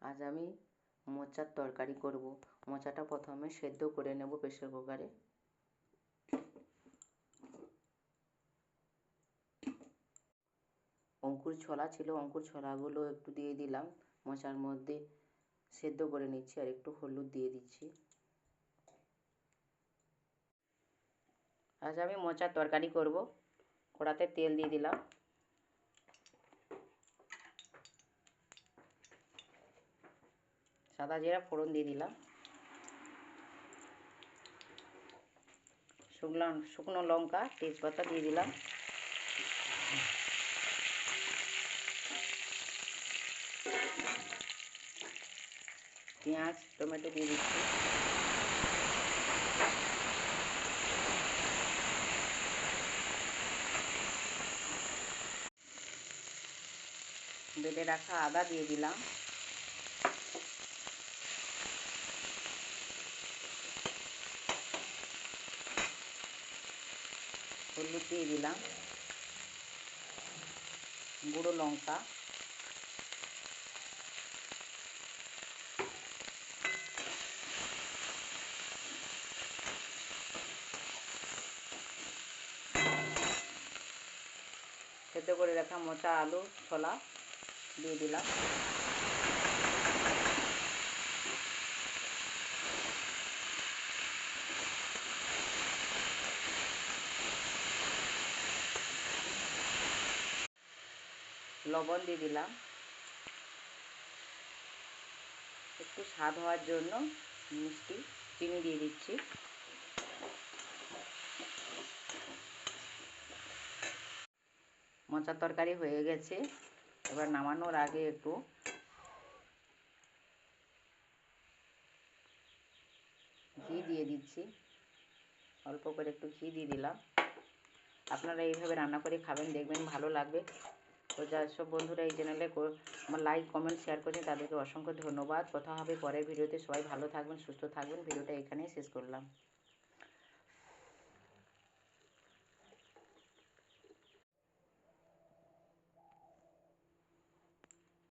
আজ আমি মোচার তরকারি করব। মোচাটা প্রথমে সেদ্ধ করে নেব প্রেসার কুকারে। অঙ্কুর ছোলা ছিল, অঙ্কুর ছোলাগুলো একটু দিয়ে দিলাম মোচার মধ্যে, সেদ্ধ করে নিচ্ছি। আর একটু হলুদ দিয়ে দিচ্ছি। আজ আমি মোচার তরকারি করব। কড়াতে তেল দিয়ে দিলাম। সাদা জিরা ফোড়ন দিয়ে দিলাম। শুকনো লঙ্কা তেজপাতা দিয়ে দিলাম। পেঁয়াজ টমেটো দিয়ে দিচ্ছি। বেটে রাখা আদা দিয়ে দিলাম। হলুদ দিয়ে দিলাম। গুঁড়ো লঙ্কা, সেদ্ধ করে রাখা মোচা আলু ছোলা দিয়ে দিলাম। লবণ দিয়ে দিলাম। একটু স্বাদ হওয়ার জন্য মিষ্টি চিনি দিয়ে দিচ্ছি। মোচার তরকারি হয়ে গেছে। এবার নামানোর আগে একটু ঘি দিয়ে দিচ্ছি। অল্প করে একটু ঘি দিয়ে দিলাম। আপনারা এইভাবে রান্না করে খাবেন, দেখবেন ভালো লাগবে। তো যেসব বন্ধুরা এই চ্যানেলে আমার লাইক কমেন্ট শেয়ার করেছেন তাদেরকে অসংখ্য ধন্যবাদ। কথা হবে পরের ভিডিওতে। সবাই ভালো থাকবেন, সুস্থ থাকবেন। ভিডিওটা এখানেই শেষ করলাম।